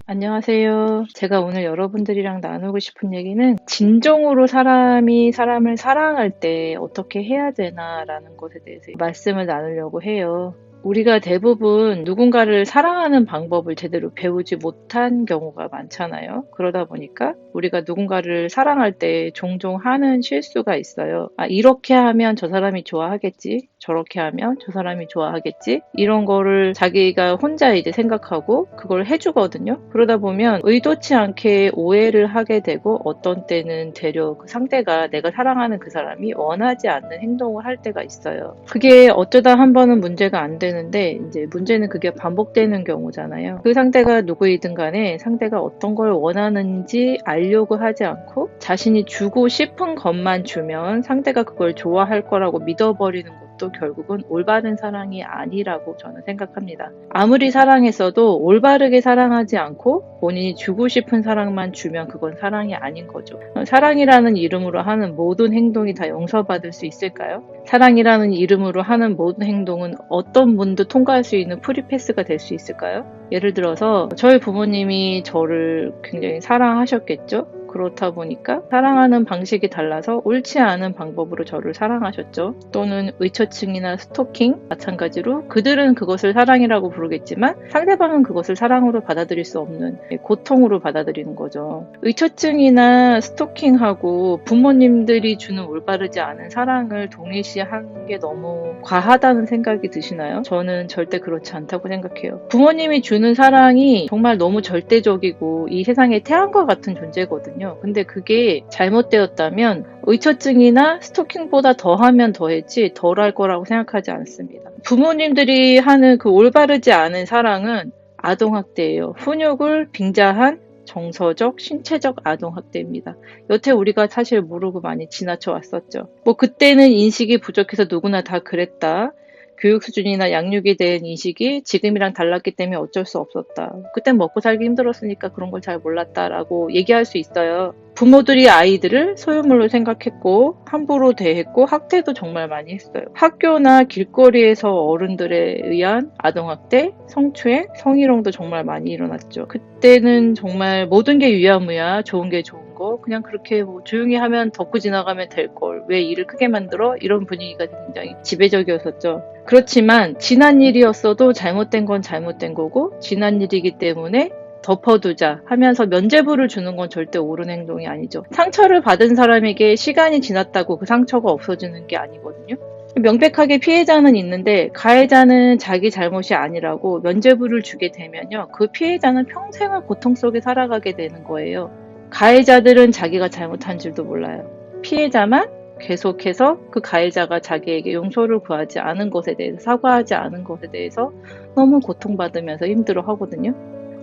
안녕하세요. 제가 오늘 여러분들이랑 나누고 싶은 얘기는 진정으로 사람이 사람을 사랑할 때 어떻게 해야 되나라는 것에 대해서 말씀을 나누려고 해요. 우리가 대부분 누군가를 사랑하는 방법을 제대로 배우지 못한 경우가 많잖아요. 그러다 보니까 우리가 누군가를 사랑할 때 종종 하는 실수가 있어요. 아, 이렇게 하면 저 사람이 좋아하겠지? 저렇게 하면 저 사람이 좋아하겠지? 이런 거를 자기가 혼자 이제 생각하고 그걸 해주거든요. 그러다 보면 의도치 않게 오해를 하게 되고 어떤 때는 되려 그 상대가 내가 사랑하는 그 사람이 원하지 않는 행동을 할 때가 있어요. 그게 어쩌다 한 번은 문제가 안 되는데 이제 문제는 그게 반복되는 경우잖아요. 그 상대가 누구이든 간에 상대가 어떤 걸 원하는지 알려고 하지 않고 자신이 주고 싶은 것만 주면 상대가 그걸 좋아할 거라고 믿어버리는 것도 결국은 올바른 사랑이 아니라고 저는 생각합니다. 아무리 사랑했어도 올바르게 사랑하지 않고 본인이 주고 싶은 사랑만 주면 그건 사랑이 아닌 거죠. 사랑이라는 이름으로 하는 모든 행동이 다 용서받을 수 있을까요? 사랑이라는 이름으로 하는 모든 행동은 어떤 문도 통과할 수 있는 프리패스가 될 수 있을까요? 예를 들어서 저희 부모님이 저를 굉장히 사랑하셨겠죠? 그렇다 보니까 사랑하는 방식이 달라서 옳지 않은 방법으로 저를 사랑하셨죠. 또는 의처증이나 스토킹 마찬가지로 그들은 그것을 사랑이라고 부르겠지만 상대방은 그것을 사랑으로 받아들일 수 없는 고통으로 받아들이는 거죠. 의처증이나 스토킹하고 부모님들이 주는 올바르지 않은 사랑을 동일시한 게 너무 과하다는 생각이 드시나요? 저는 절대 그렇지 않다고 생각해요. 부모님이 주는 사랑이 정말 너무 절대적이고 이 세상의 태양과 같은 존재거든요. 근데 그게 잘못되었다면 의처증이나 스토킹보다 더하면 더했지 덜할 거라고 생각하지 않습니다. 부모님들이 하는 그 올바르지 않은 사랑은 아동학대예요. 훈육을 빙자한 정서적, 신체적 아동학대입니다. 여태 우리가 사실 모르고 많이 지나쳐 왔었죠. 뭐 그때는 인식이 부족해서 누구나 다 그랬다. 교육 수준이나 양육에 대한 인식이 지금이랑 달랐기 때문에 어쩔 수 없었다. 그땐 먹고 살기 힘들었으니까 그런 걸 잘 몰랐다라고 얘기할 수 있어요. 부모들이 아이들을 소유물로 생각했고 함부로 대했고 학대도 정말 많이 했어요. 학교나 길거리에서 어른들에 의한 아동학대, 성추행, 성희롱도 정말 많이 일어났죠. 그때는 정말 모든 게 유야무야, 좋은 게 좋은 거, 그냥 그렇게 뭐 조용히 하면 덮고 지나가면 될 걸, 왜 일을 크게 만들어? 이런 분위기가 굉장히 지배적이었었죠. 그렇지만 지난 일이었어도 잘못된 건 잘못된 거고 지난 일이기 때문에 덮어두자 하면서 면죄부를 주는 건 절대 옳은 행동이 아니죠. 상처를 받은 사람에게 시간이 지났다고 그 상처가 없어지는 게 아니거든요. 명백하게 피해자는 있는데 가해자는 자기 잘못이 아니라고 면죄부를 주게 되면요. 그 피해자는 평생을 고통 속에 살아가게 되는 거예요. 가해자들은 자기가 잘못한 줄도 몰라요. 피해자만 계속해서 그 가해자가 자기에게 용서를 구하지 않은 것에 대해서 사과하지 않은 것에 대해서 너무 고통받으면서 힘들어 하거든요.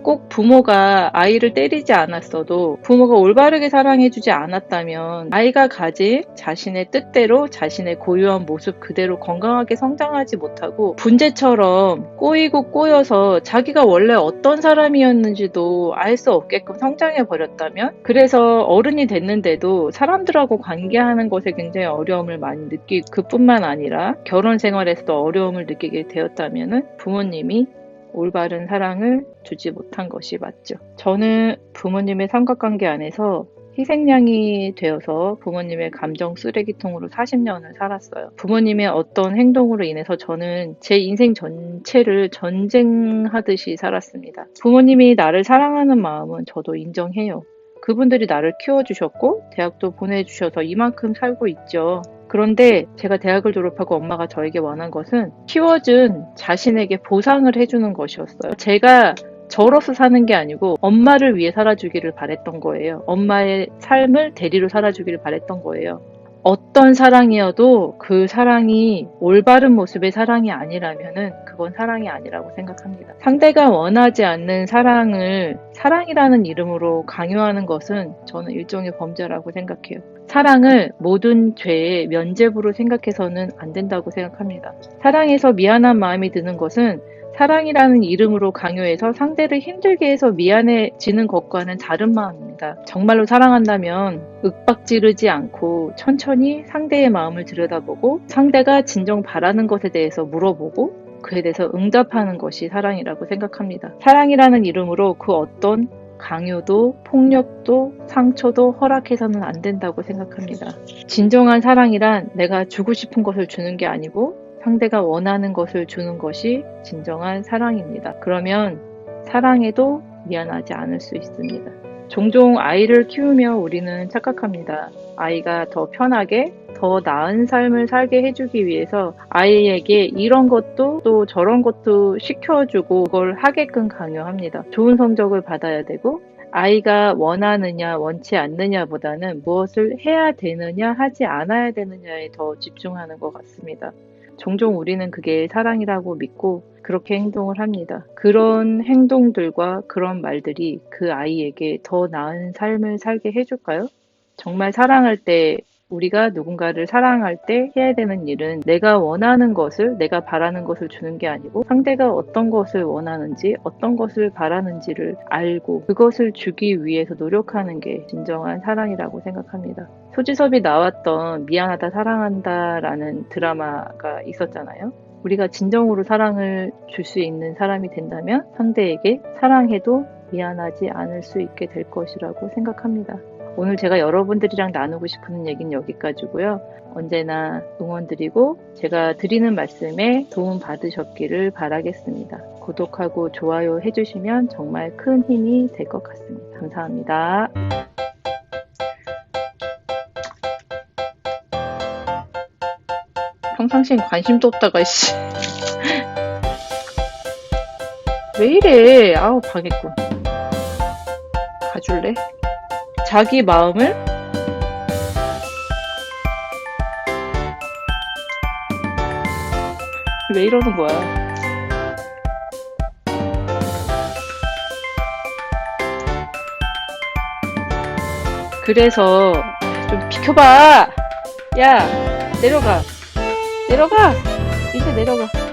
꼭 부모가 아이를 때리지 않았어도 부모가 올바르게 사랑해주지 않았다면 아이가 가진 자신의 뜻대로 자신의 고유한 모습 그대로 건강하게 성장하지 못하고 분재처럼 꼬이고 꼬여서 자기가 원래 어떤 사람이었는지도 알 수 없게끔 성장해버렸다면 그래서 어른이 됐는데도 사람들하고 관계하는 것에 굉장히 어려움을 많이 느끼고 그뿐만 아니라 결혼 생활에서도 어려움을 느끼게 되었다면 부모님이 올바른 사랑을 주지 못한 것이 맞죠. 저는 부모님의 삼각관계 안에서 희생양이 되어서 부모님의 감정 쓰레기통으로 40년을 살았어요. 부모님의 어떤 행동으로 인해서 저는 제 인생 전체를 전쟁하듯이 살았습니다. 부모님이 나를 사랑하는 마음은 저도 인정해요. 그분들이 나를 키워주셨고 대학도 보내주셔서 이만큼 살고 있죠. 그런데 제가 대학을 졸업하고 엄마가 저에게 원한 것은 키워준 자신에게 보상을 해주는 것이었어요. 제가 저로서 사는 게 아니고 엄마를 위해 살아주기를 바랬던 거예요. 엄마의 삶을 대리로 살아주기를 바랬던 거예요. 어떤 사랑이어도 그 사랑이 올바른 모습의 사랑이 아니라면은 그건 사랑이 아니라고 생각합니다. 상대가 원하지 않는 사랑을 사랑이라는 이름으로 강요하는 것은 저는 일종의 범죄라고 생각해요. 사랑을 모든 죄의 면죄부로 생각해서는 안 된다고 생각합니다. 사랑해서 미안한 마음이 드는 것은 사랑이라는 이름으로 강요해서 상대를 힘들게 해서 미안해지는 것과는 다른 마음입니다. 정말로 사랑한다면 윽박지르지 않고 천천히 상대의 마음을 들여다보고 상대가 진정 바라는 것에 대해서 물어보고 그에 대해서 응답하는 것이 사랑이라고 생각합니다. 사랑이라는 이름으로 그 어떤 강요도, 폭력도, 상처도 허락해서는 안 된다고 생각합니다. 진정한 사랑이란 내가 주고 싶은 것을 주는 게 아니고 상대가 원하는 것을 주는 것이 진정한 사랑입니다. 그러면 사랑해도 미안하지 않을 수 있습니다. 종종 아이를 키우며 우리는 착각합니다. 아이가 더 편하게 더 나은 삶을 살게 해주기 위해서 아이에게 이런 것도 또 저런 것도 시켜주고 그걸 하게끔 강요합니다. 좋은 성적을 받아야 되고 아이가 원하느냐 원치 않느냐보다는 무엇을 해야 되느냐 하지 않아야 되느냐에 더 집중하는 것 같습니다. 종종 우리는 그게 사랑이라고 믿고 그렇게 행동을 합니다. 그런 행동들과 그런 말들이 그 아이에게 더 나은 삶을 살게 해줄까요? 정말 사랑할 때 우리가 누군가를 사랑할 때 해야 되는 일은 내가 원하는 것을, 내가 바라는 것을 주는 게 아니고 상대가 어떤 것을 원하는지, 어떤 것을 바라는지를 알고 그것을 주기 위해서 노력하는 게 진정한 사랑이라고 생각합니다. 소지섭이 나왔던 미안하다 사랑한다라는 드라마가 있었잖아요. 우리가 진정으로 사랑을 줄 수 있는 사람이 된다면 상대에게 사랑해도 미안하지 않을 수 있게 될 것이라고 생각합니다. 오늘 제가 여러분들이랑 나누고 싶은 얘기는 여기까지고요. 언제나 응원드리고 제가 드리는 말씀에 도움 받으셨기를 바라겠습니다. 구독하고 좋아요 해주시면 정말 큰 힘이 될 것 같습니다. 감사합니다. 평상시엔 관심도 없다가 씨. 왜 이래? 아우 방해꾼. 가줄래? 자기 마음을 왜 이러는 거야? 그래서 좀 비켜봐. 야, 내려가. 내려가. 이제 내려가.